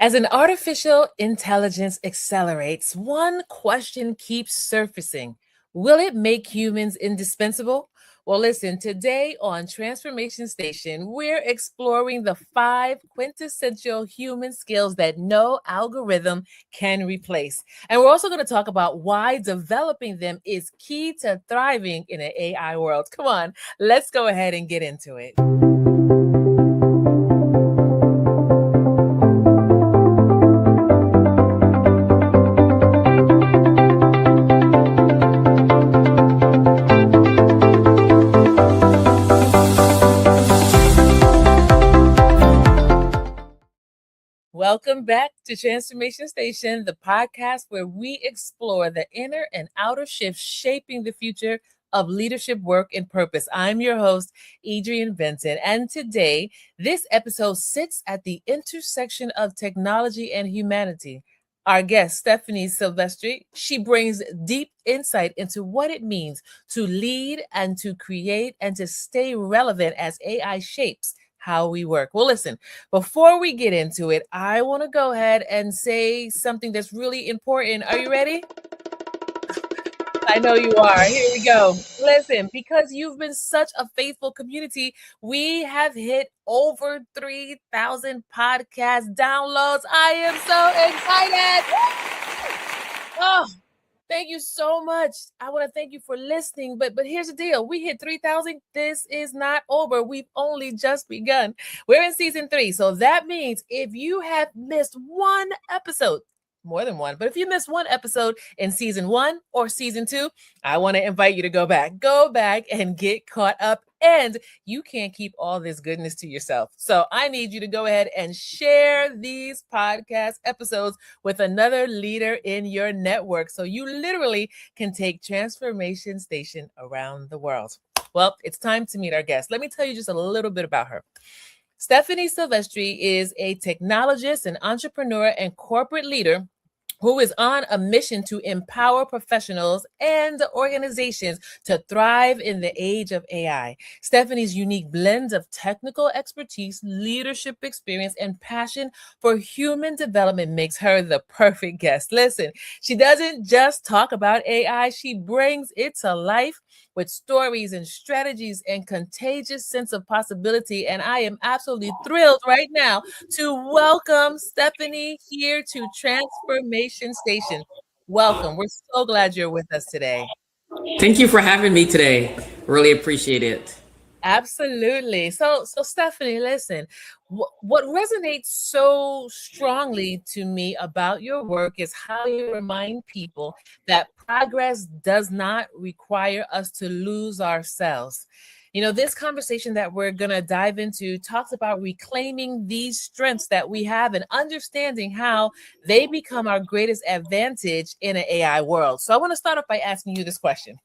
As an artificial intelligence accelerates, one question keeps surfacing. Will it make humans indispensable? Well, listen, today on Transformation Station, we're exploring the 5 quintessential human skills that no algorithm can replace. And we're also going to talk about why developing them is key to thriving in an AI world. Come on, let's go ahead and get into it. Welcome back to Transformation Station, the podcast where we explore the inner and outer shifts shaping the future of leadership, work, and purpose. I'm your host, Adrienne Benton, and today, this episode sits at the intersection of technology and humanity. Our guest, Stephanie Sylvestre, she brings deep insight into what it means to lead and to create and to stay relevant as AI shapes how we work. Well, listen, before we get into it, I want to go ahead and say something that's really important. Are you ready? I know you are. Here we go. Listen, because you've been such a faithful community, we have hit over 3,000 podcast downloads. I am so excited. Oh, thank you so much. I want to thank you for listening. But here's the deal. We hit 3,000. This is not over. We've only just begun. We're in season 3. So that means if you have missed one episode, more than one, but if you missed one episode in season 1 or season 2, I want to invite you to go back and get caught up. And you can't keep all this goodness to yourself. So I need you to go ahead and share these podcast episodes with another leader in your network so you literally can take Transformation Station around the world. Well, it's time to meet our guest. Let me tell you just a little bit about her. Stephanie Sylvestre is a technologist, an entrepreneur, and corporate leader who is on a mission to empower professionals and organizations to thrive in the age of AI. Stephanie's unique blend of technical expertise, leadership experience, and passion for human development makes her the perfect guest. Listen, she doesn't just talk about AI, she brings it to life with stories and strategies and contagious sense of possibility. And I am absolutely thrilled right now to welcome Stephanie here to Transformation Station. Welcome. We're so glad you're with us today. Thank you for having me today. Really appreciate it. Absolutely. So Stephanie, listen, what resonates so strongly to me about your work is how you remind people that progress does not require us to lose ourselves. You know, this conversation that we're going to dive into talks about reclaiming these strengths that we have and understanding how they become our greatest advantage in an AI world. So I want to start off by asking you this question.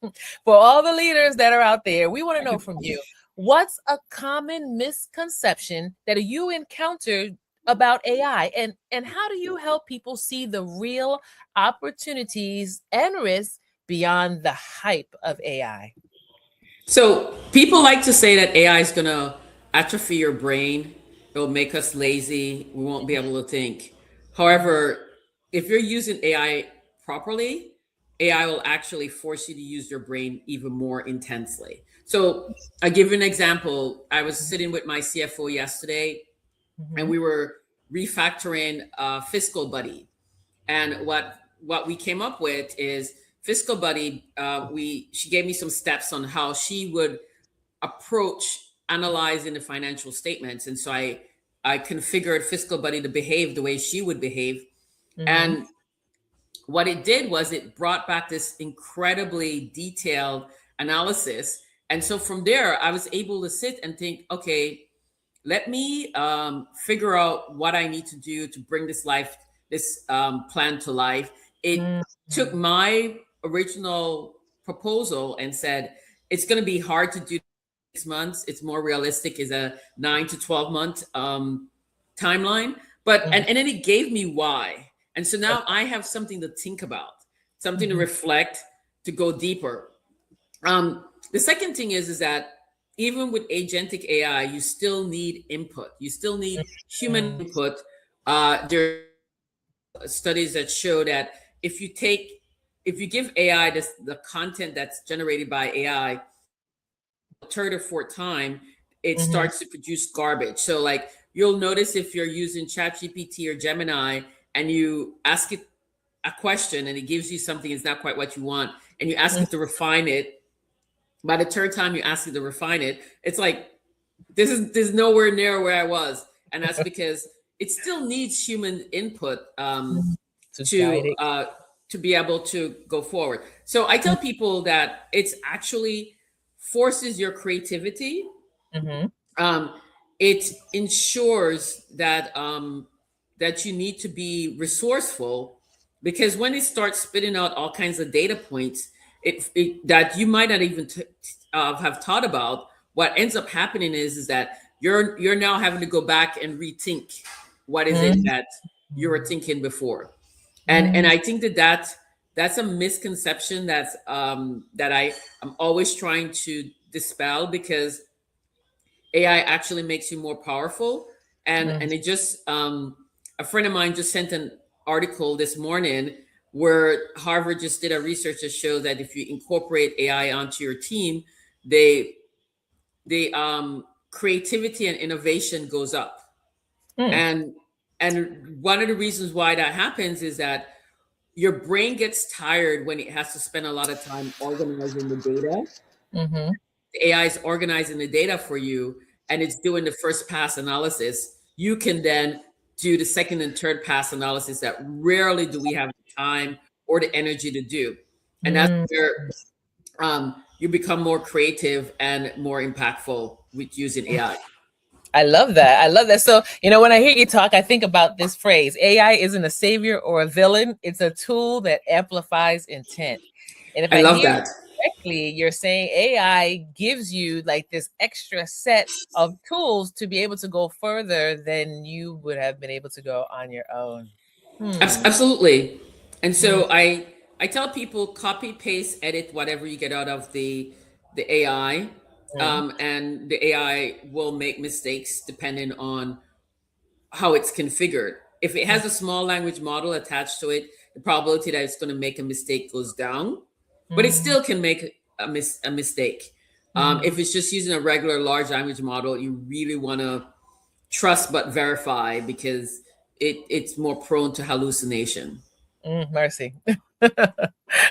For all the leaders that are out there, we want to know from you, what's a common misconception that you encountered about AI, and how do you help people see the real opportunities and risks beyond the hype of AI? So, people like to say that AI is going to atrophy your brain, it'll make us lazy, we won't be able to think. However, if you're using AI properly, AI will actually force you to use your brain even more intensely. So, I'll give you an example. I was sitting with my CFO yesterday and we were refactoring Fiscal Buddy. And what we came up with is Fiscal Buddy. She gave me some steps on how she would approach analyzing the financial statements, and so I configured Fiscal Buddy to behave the way she would behave. And what it did was it brought back this incredibly detailed analysis. And so from there, I was able to sit and think, okay, let me figure out what I need to do to bring this plan to life. It took my original proposal and said, it's going to be hard to do 6 months. It's more realistic is a 9 to 12 month timeline. But, and then it gave me why. And so now I have something to think about, something to reflect, to go deeper. The second thing is that even with agentic AI, you still need input. You still need human input There are studies that show that if you take if you give AI the content that's generated by AI, a third or fourth time, it Mm-hmm. starts to produce garbage. So like you'll notice if you're using ChatGPT or Gemini and you ask it a question and it gives you something that's not quite what you want, and you ask it to refine it. By the third time you ask it to refine it, it's like this is nowhere near where I was, and that's because it still needs human input Mm-hmm. To guide to it. uh, to be able to go forward. So I tell people that it's actually forces your creativity. Mm-hmm. um, it ensures that you need to be resourceful, because when it starts spitting out all kinds of data points, that you might not even have thought about, what ends up happening is that you're now having to go back and rethink what is it that you were thinking before. And Mm-hmm. I think that's a misconception that I'm always trying to dispel, because AI actually makes you more powerful. And it just a friend of mine just sent an article this morning where Harvard just did a research that showed that if you incorporate AI onto your team, they creativity and innovation goes up. Mm-hmm. And one of the reasons why that happens is that your brain gets tired when it has to spend a lot of time organizing the data. Mm-hmm. The AI is organizing the data for you, and it's doing the first pass analysis. You can then do the second and third pass analysis that rarely do we have the time or the energy to do. And that's Mm-hmm. where you become more creative and more impactful with using AI. I love that. I love that. So, when I hear you talk, I think about this phrase: AI isn't a savior or a villain, it's a tool that amplifies intent. And if I I love hear you that. correctly, you're saying AI gives you like this extra set of tools to be able to go further than you would have been able to go on your own. Hmm. Absolutely. And Mm, so I tell people copy, paste, edit whatever you get out of the AI, mm, and the AI will make mistakes depending on how it's configured. If it mm, has a small language model attached to it, the probability that it's going to make a mistake goes down, but it mm, still can make a mistake. mhm. If it's just using a regular large language model, you really want to trust but verify, because it's more prone to hallucination. Mercy.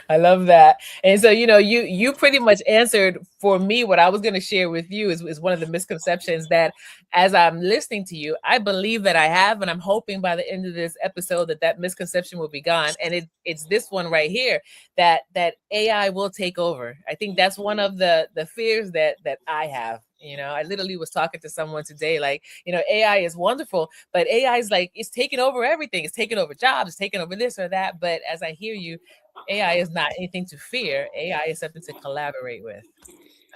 I love that. And so, you pretty much answered for me what I was going to share with you is one of the misconceptions that as I'm listening to you, I believe that I have, and I'm hoping by the end of this episode that misconception will be gone. And it's this one right here, that AI will take over. I think that's one of the fears that I have. I literally was talking to someone today, like, AI is wonderful, but AI is like, it's taking over everything. It's taking over jobs, it's taking over this or that. But as I hear you, AI is not anything to fear. AI is something to collaborate with.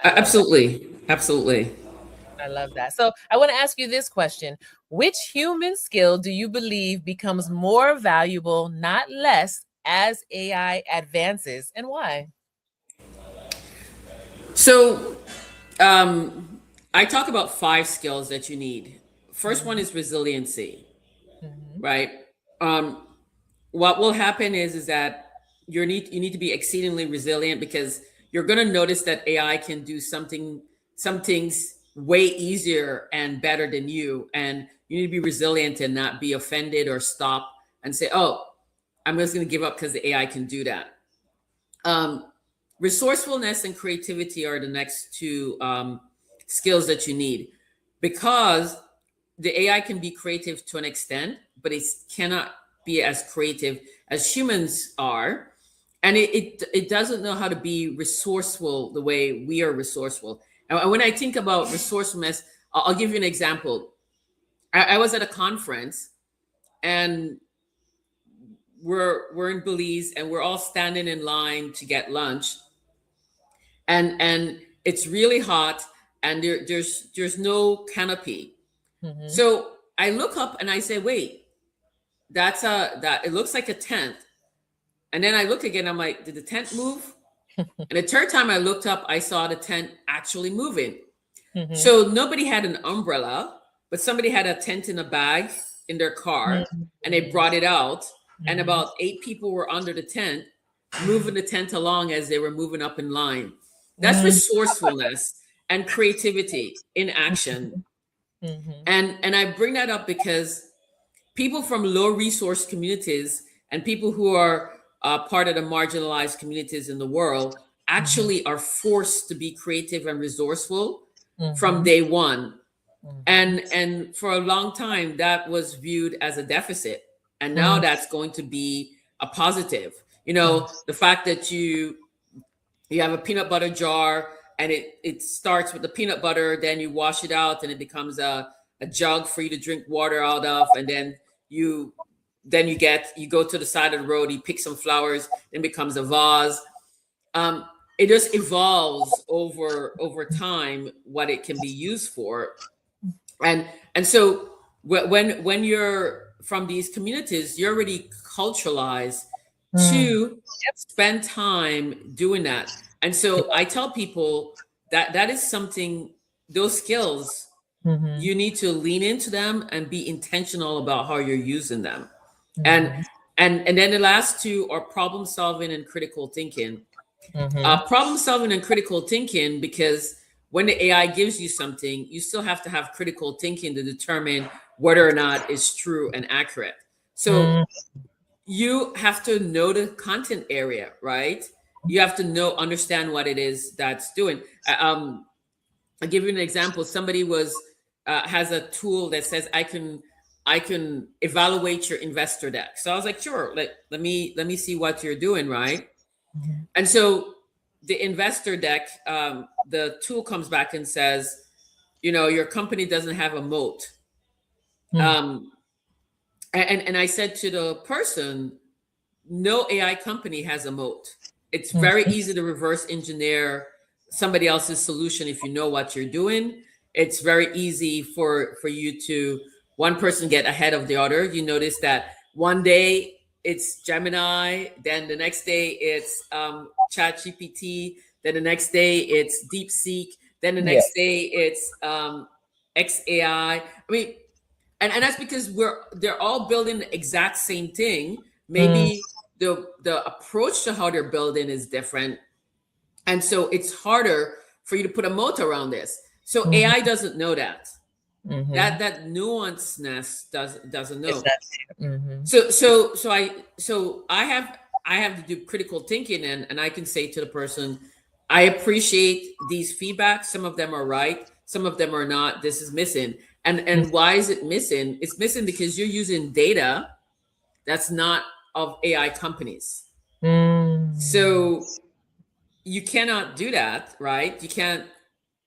I love that. Absolutely, absolutely. I love that. So I want to ask you this question: which human skill do you believe becomes more valuable, not less, as AI advances, and why? So I talk about five skills that you need. First one Mhm, is resiliency, mhm, right? Um, what will happen is that you need to be exceedingly resilient, because you're going to notice that AI can do some things way easier and better than you, and you need to be resilient and not be offended or stop and say, "Oh, I'm just going to give up because the AI can do that." Um, Resourcefulness and creativity are the next two skills that you need, because the AI can be creative to an extent, but it cannot be as creative as humans are. And it doesn't know how to be resourceful the way we are resourceful. And when I think about resourcefulness, I'll give you an example. I was at a conference, and we're in Belize, and we're all standing in line to get lunch, and it's really hot, and there's no canopy. mhm, So I look up and I say, wait, that it looks like a tent. And then I look again, I'm like, did the tent move? And the third time I looked up, I saw the tent actually moving. mhm, So nobody had an umbrella, but somebody had a tent in a bag, in their car, and they Mhm. brought it out, and Mhm. about 8 people were under the tent, moving the tent along as they were moving up in line. That's Mhm. resourcefulness and creativity in action. Mhm. And I bring that up because people from low resource communities and people who are part of the marginalized communities in the world Mhm. actually are forced to be creative and resourceful from Mhm. day one. Mhm. And for a long time that was viewed as a deficit, and now Mhm. that's going to be a positive. Mhm. The fact that you have a peanut butter jar, and it starts with the peanut butter, then you wash it out and it becomes a jug for you to drink water out of, and you you go to the side of the road, you pick some flowers, then becomes a vase. um, it just evolves over time what it can be used for. And so when you're from these communities, you're already culturalized Mm. to spend time doing that. And so I tell people that that is something, those skills, Mhm. you need to lean into them and be intentional about how you're using them. and Mhm. and then the last two are problem solving and critical thinking. Mhm. Problem solving and critical thinking, because when the AI gives you something, you still have to have critical thinking to determine whether or not it's true and accurate. So Mm. you have to know the content area, right? You have to understand what it is that's doing. I'll give you an example. Somebody was has a tool that says I can evaluate your investor deck. So I was like, sure, let me see what you're doing, right? Mhm. And so the investor deck, the tool comes back and says, your company doesn't have a moat. Mm. Um, and I said to the person, no AI company has a moat. It's very Mhm. easy to reverse engineer somebody else's solution if you know what you're doing. It's very easy for you to one person get ahead of the other. You notice that one day it's Gemini, then the next day it's ChatGPT, then the next day it's DeepSeek, then the Yeah. next day it's XAI. I mean, and that's because they're all building the exact same thing. Mm. Maybe the approach to how they're building is different, and so it's harder for you to put a moat around this. So Mhm. AI doesn't know that. Mhm. That nuanceness doesn't It's know. not there. Mhm. So I have to do critical thinking, and I can say to the person, I appreciate these feedbacks. Some of them are right, some of them are not. This is missing. And why is it missing? It's missing because you're using data that's not of AI companies. Mm. So you cannot do that, right? You can't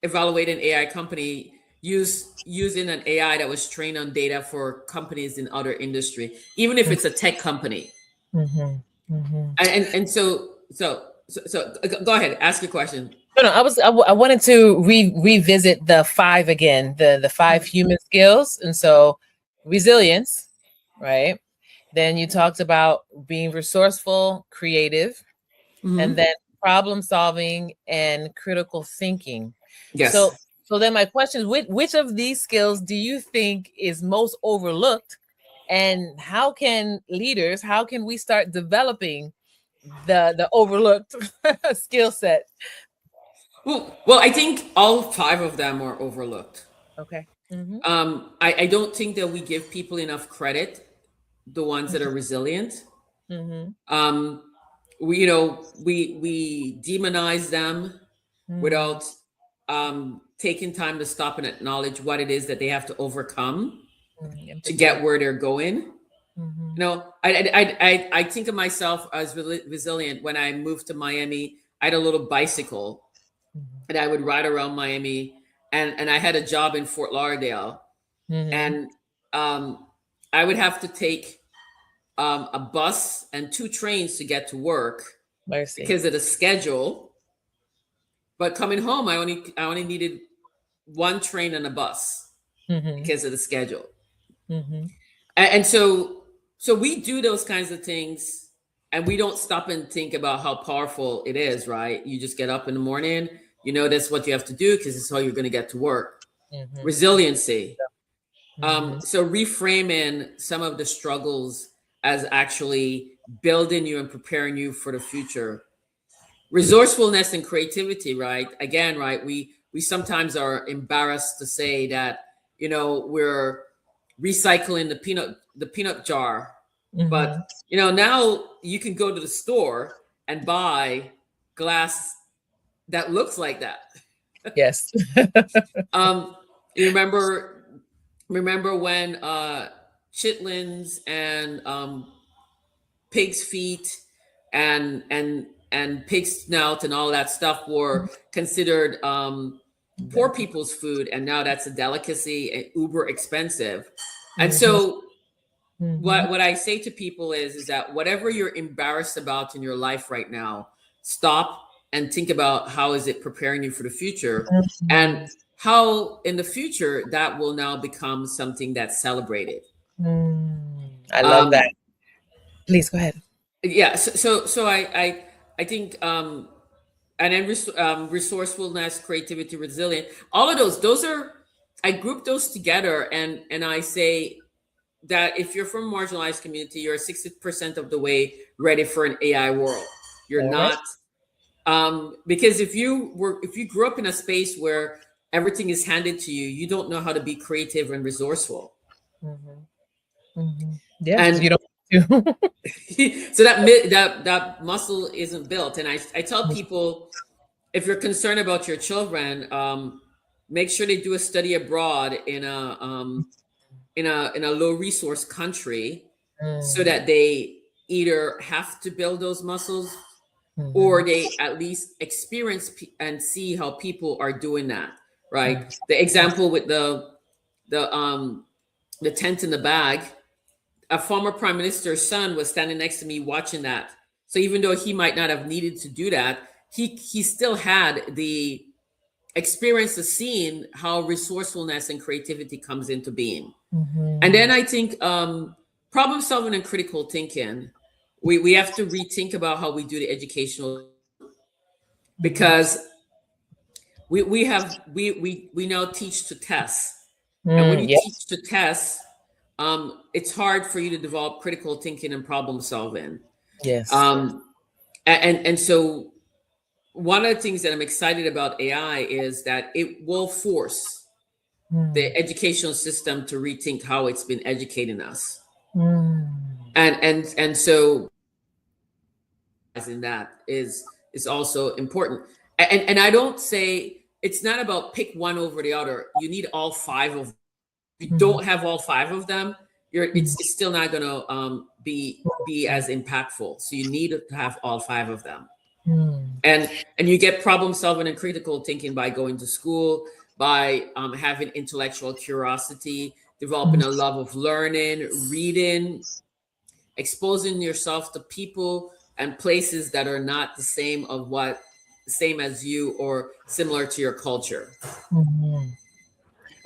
evaluate an AI company using an AI that was trained on data for companies in other industry, even if it's a tech company. Mhm. Mhm. And so go ahead, ask your question. No, no, I wanted to revisit the five again, the five human skills, and so resilience, right? Then you talked about being resourceful, creative, and Hmm. then problem solving and critical thinking. So, Yes. so then my question is, which of these skills do you think is most overlooked, and how can we start developing the overlooked skill set? Well, I think all five of them are overlooked. Okay. Mm-hmm. I don't think that we give people enough credit, the ones that are resilient. Mm-hmm. Um, we demonize them Mm-hmm. without taking time to stop and acknowledge what it is that they have to overcome to get Empathy. where they're going. Mm-hmm. I think of myself as resilient. When I moved to Miami, I had a little bicycle, and I would ride around Miami, and I had a job in Fort Lauderdale, Mm-hmm. and um, I would have to take a bus and two trains to get to work Mercy. because of the schedule. But coming home, I only needed one train and a bus Mm-hmm. because of the schedule. Mm-hmm. And so we do those kinds of things, and we don't stop and think about how powerful it is, right? You just get up in the morning, that's what you have to do because it's how you're going to get to work. Mm-hmm. Resiliency. Mhm. So reframing some of the struggles as actually building you and preparing you for the future. Resourcefulness and creativity, right? Again, right? We sometimes are embarrassed to say that, we're recycling the peanut jar. But Mhm. now you can go to the store and buy glass that looks like that. Yes. Um, you remember when chitlins and pig's feet and pig's snout and all that stuff were considered poor people's food, and now that's a delicacy and uber expensive. And Mhm. so Mhm. what I say to people is that whatever you're embarrassed about in your life right now, stop and think about how is it preparing you for the future, and Mhm. how in the future that will now become something that's celebrated. I love that. um Please go ahead. yeah, so I think and then resourcefulness, creativity, resilient, all of those are, I group those together, and I say that if you're from a marginalized community, you're 60% of the way ready for an AI world. You're All right. not, because if you grew up in a space where everything is handed to you, you don't know how to be creative and resourceful. Mhm. Mhm. Yeah, because you And don't have to. so that muscle isn't built. And I tell people, if you're concerned about your children, make sure they do a study abroad in a low resource country, so Mm. that they either have to build those muscles, or Mhm. they at least experience and see how people are doing that, right? Mm. The example with the the tent in the bag, a former prime minister's son was standing next to me watching that. So even though he might not have needed to do that, he still had the experience of seeing how resourcefulness and creativity comes into being. And then Mhm. I think problem solving and critical thinking, we have to rethink about how we do the educational, Mhm. because we now teach to test. And when you Yes. teach to test, it's hard for you to develop critical thinking and problem solving. Yes. Um, and so one of the things that I'm excited about AI is that it will force Mm. the educational system to rethink how it's been educating us. Mm. And so in that is also important. And I don't say it's not about pick one over the other. You need all five of them. If you Mhm. don't have all five of them, Mhm. it's still not going to be as impactful. So you need to have all five of them. Mm. And you get problem solving and critical thinking by going to school, by having intellectual curiosity, developing Mhm. a love of learning, reading, exposing yourself to people and places that are not the same as you or similar to your culture. Mhm.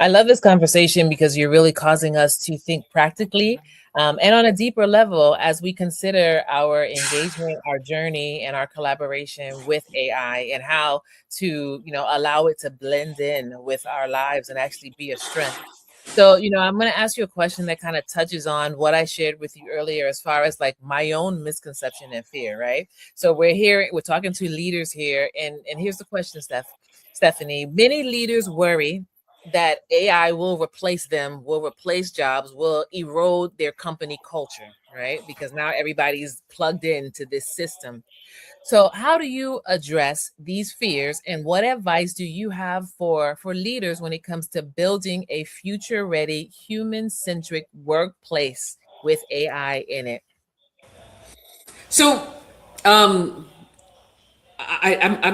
I love this conversation because you're really causing us to think practically, and on a deeper level as we consider our engagement, our journey, and our collaboration with AI, and how to, allow it to blend in with our lives and actually be a strength. So, I'm going to ask you a question that kind of touches on what I shared with you earlier, as far as like my own misconception and fear, right? So we're talking to leaders here, and here's the question, Stephanie. Many leaders worry that AI will replace them, will replace jobs, will erode their company culture, right? Because now everybody's plugged into this system. So, how do you address these fears, and what advice do you have for leaders when it comes to building a future-ready, human-centric workplace with AI in it? So I'm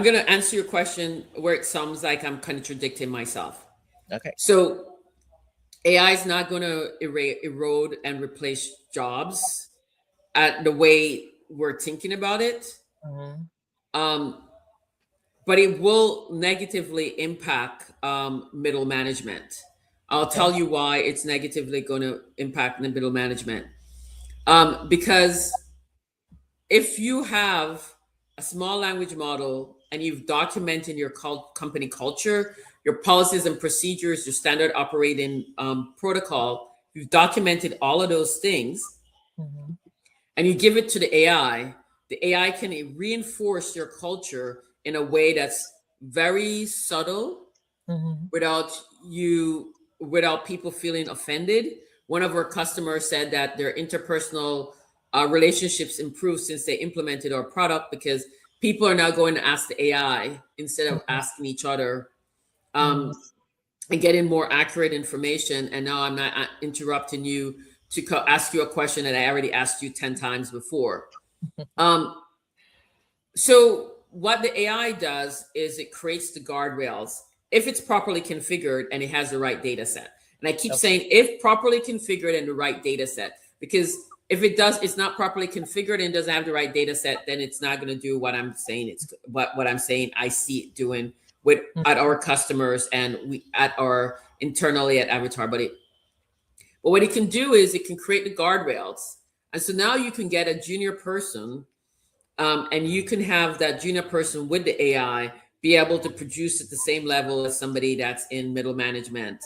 going to answer your question where it sounds like I'm contradicting myself. Okay. So AI is not going to erode and replace jobs at the way we're thinking about it, Mhm. um, but it will negatively impact middle management. I'll Okay. tell you why it's negatively going to impact the middle management. Because if you have a small language model and you've documented your company culture, your policies and procedures, your standard operating protocol. You've documented all of those things, Mm-hmm. and you give it to the AI. The AI can reinforce your culture in a way that's very subtle, Mm-hmm. without you without people feeling offended. One of our customers said that their interpersonal relationships improved since they implemented our product, because people are now going to ask the AI instead of asking each other, Mm-hmm. and getting more accurate information. And now I'm not interrupting you to ask you a question that I already asked you 10 times before. Um, So what the AI does is it creates the guardrails if it's properly configured and it has the right data set. And I keep Okay. saying if properly configured and the right data set, because if it's not properly configured and doesn't have the right data set, then it's not going to do what I'm saying. It's what I'm saying I see it doing with at our customers and we at our internally at Avatar. But what it can do is it can create the guardrails. And so now you can get a junior person, and you can have that junior person with the AI be able to produce at the same level as somebody that's in middle management,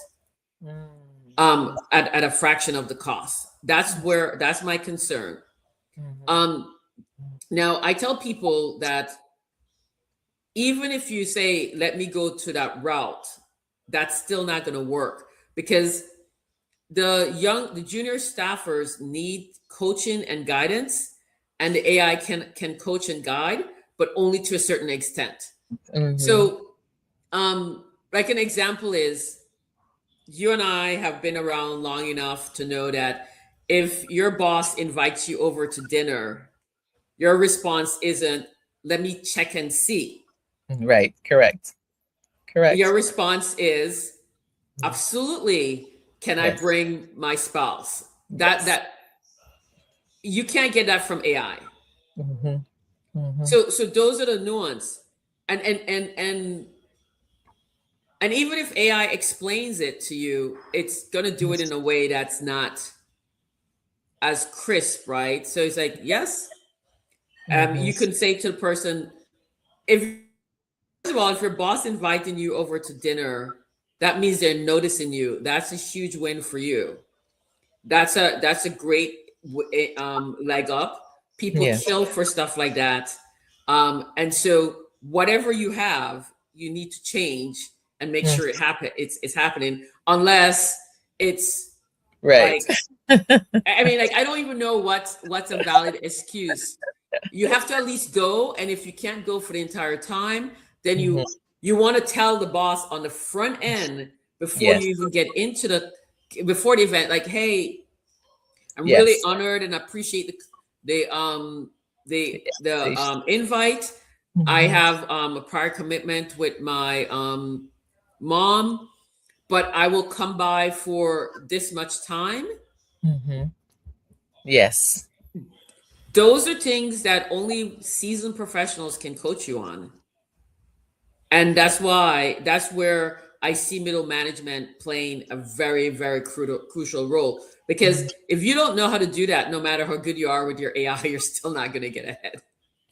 Mm-hmm. at a fraction of the cost. That's my concern. Mm-hmm. Um, Now, I tell people that even if you say, let me go to that route, that's still not going to work, because the junior staffers need coaching and guidance, and the AI can coach and guide, but only to a certain extent. Mm-hmm. So, like an example is, you and I have been around long enough to know that if your boss invites you over to dinner, your response isn't, let me check and see. Right. Correct. Your Correct. response is, absolutely, can I Yes. bring my spouse? That Yes. that you can't get that from AI. Mm-hmm. Mm-hmm. So those are the nuance. And even if AI explains it to you, it's gonna do it in a way that's not as crisp, right? So it's like, yes, Mm-hmm. you can say to the person, if first of all, if your boss inviting you over to dinner, that means they're noticing you. That's a huge win for you. That's a great leg up. People Yeah. kill for stuff like that, and so whatever you have, you need to change and make Mm. sure it's happening, unless it's Right. like, I mean, like, I don't even know what's a valid excuse. You have to at least go, and if you can't go for the entire time, then Mm-hmm. you want to tell the boss on the front end before you Yes. even get into before the event, like, hey, I'm really Yes. honored and appreciate the Yes. invite. I Mm-hmm. have a prior commitment with my mom, but I will come by for this much time. Mm-hmm. Yes. Those are things that only seasoned professionals can coach you on. And that's where I see middle management playing a very, very crucial role. Because if you don't know how to do that, no matter how good you are with your AI, you're still not going to get ahead.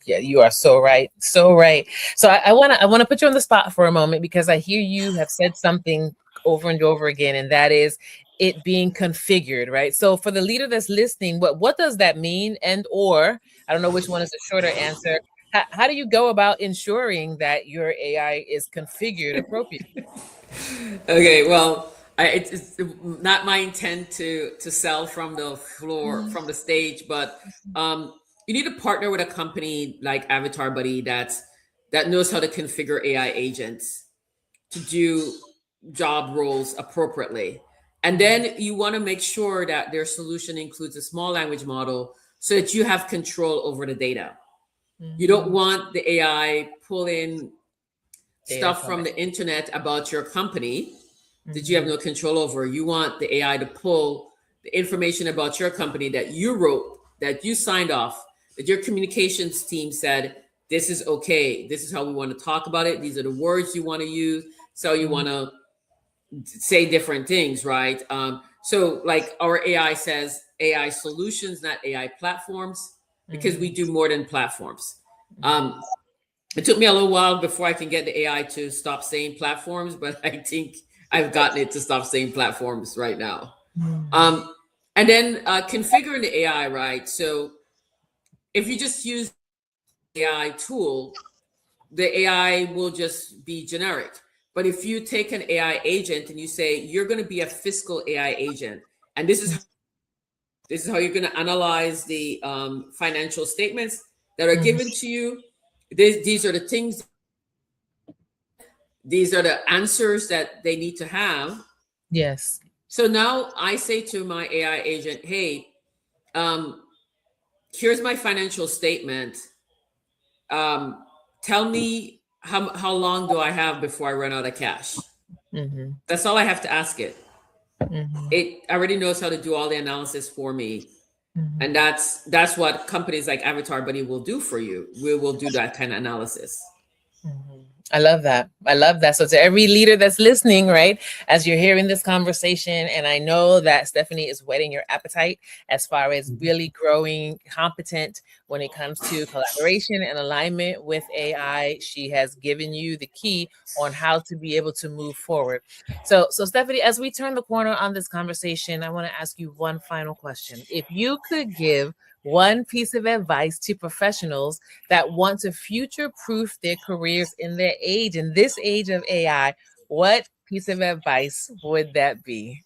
Yeah, you are so right. So right. So I wanna put you on the spot for a moment, because I hear you have said something over and over again, and that is it being configured, right? So for the leader that's listening, what does that mean? And or I don't know which one is the shorter answer. How do you go about ensuring that your AI is configured appropriately? Okay, well, it's not my intent to sell from the floor, from the stage, but you need to partner with a company like Avatar Buddy that knows how to configure AI agents to do job roles appropriately. And then you want to make sure that their solution includes a small language model so that you have control over the data. You don't Mhm. want the AI pulling Data stuff from from it. the internet about your company that you have Mhm. no control over. You want the AI to pull the information about your company that you wrote, that you signed off, that your communications team said, this is okay. This is how we want to talk about it. These are the words you want to use. So you Mhm. want to say different things, right? So, like our AI says, AI solutions, not AI platforms, because we Mhm. do more than platforms. Mhm. Um, It took me a little while before I can get the AI to stop saying platforms, but I think I've gotten it to stop saying platforms right now. Mm. Um, and then configuring the AI, right? So if you just use AI tool, the AI will just be generic. But if you take an AI agent and you say you're going to be a fiscal AI agent, and this is how you're going to analyze the financial statements that are Mhm. given to you. These are the things. These are the answers that they need to have. Yes. So now I say to my AI agent, "Hey, um, here's my financial statement. Um, tell me how long do I have before I run out of cash?" Hmm. That's all I have to ask it. Hmm. It already knows how to do all the analysis for me. Hmm. And that's what companies like Avatar Buddy will do for you. We will do that kind of analysis. Mhm. I love that. I love that. So, to every leader that's listening, right, as you're hearing this conversation, and I know that Stephanie is whetting your appetite as far as really growing competent when it comes to collaboration and alignment with AI. She has given you the key on how to be able to move forward. So Stephanie, as we turn the corner on this conversation, I want to ask you one final question. If you could give one piece of advice to professionals that want to future proof their careers in this age of AI, what piece of advice would that be?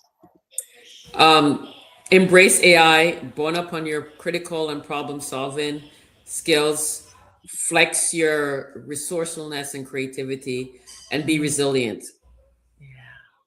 Um, embrace AI, born upon your critical and problem solving skills, flex your resourcefulness and creativity, and be Mhm. resilient. Yeah,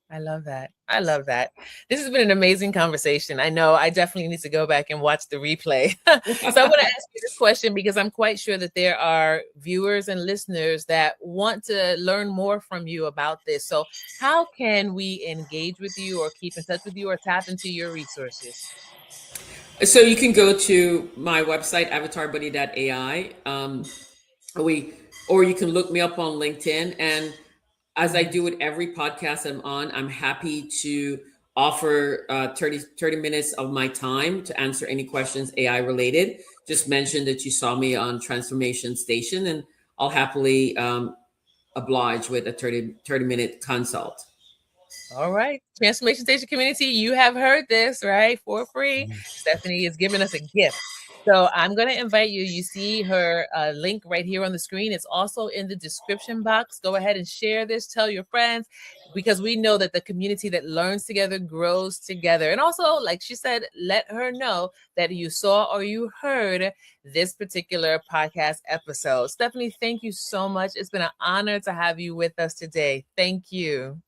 I love that. I love that. This has been an amazing conversation. I know I definitely need to go back and watch the replay. So I want to ask you this question because I'm quite sure that there are viewers and listeners that want to learn more from you about this. So, how can we engage with you or keep in touch with you or tap into your resources? So you can go to my website, avatarbuddy.ai. We or you can look me up on LinkedIn. And as I Mhm. do with every podcast I'm on, I'm happy to offer 30 minutes of my time to answer any questions AI related. Just mention that you saw me on Transformation Station, and I'll happily oblige with a 30-minute consult. All right. Transformation Station community, you have heard this, right? For free. Stephanie is giving us a gift. So I'm going to invite you. You see her link right here on the screen. It's also in the description box. Go ahead and share this. Tell your friends because we know that the community that learns together grows together. And also, like she said, let her know that you saw or you heard this particular podcast episode. Stephanie, thank you so much. It's been an honor to have you with us today. Thank you.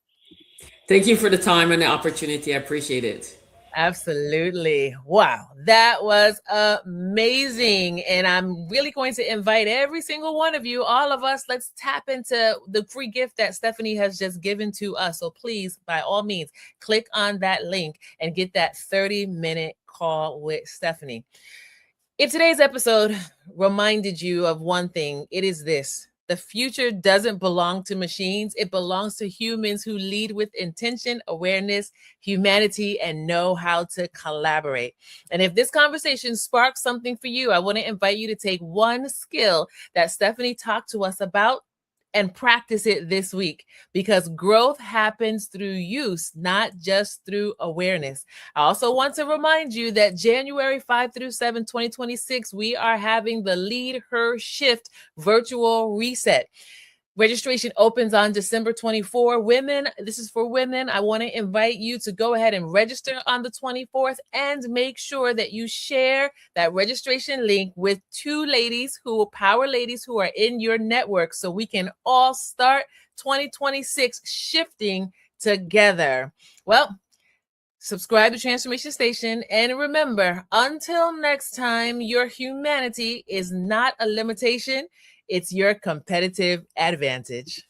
Thank you for the time and the opportunity. I appreciate it. Absolutely. Wow. That was amazing. And I'm really going to invite every single one of you, all of us, let's tap into the free gift that Stephanie has just given to us. So please, by all means, click on that link and get that 30-minute call with Stephanie. If today's episode reminded you of one thing, it is this: the future doesn't belong to machines, it belongs to humans who lead with intention, awareness, humanity, and know how to collaborate. And if this conversation sparks something for you, I want to invite you to take one skill that Stephanie talked to us about and practice it this week because growth happens through use, not just through awareness. I also want to remind you that January 5 through 7, 2026, we are having the Lead Her Shift virtual reset. Registration opens on December 24. Women, this is for women. I want to invite you to go ahead and register on the 24th and make sure that you share that registration link with power ladies who are in your network so we can all start 2026 shifting together. Well, subscribe to Transformation Station. And remember, until next time, your humanity is not a limitation, it's your competitive advantage.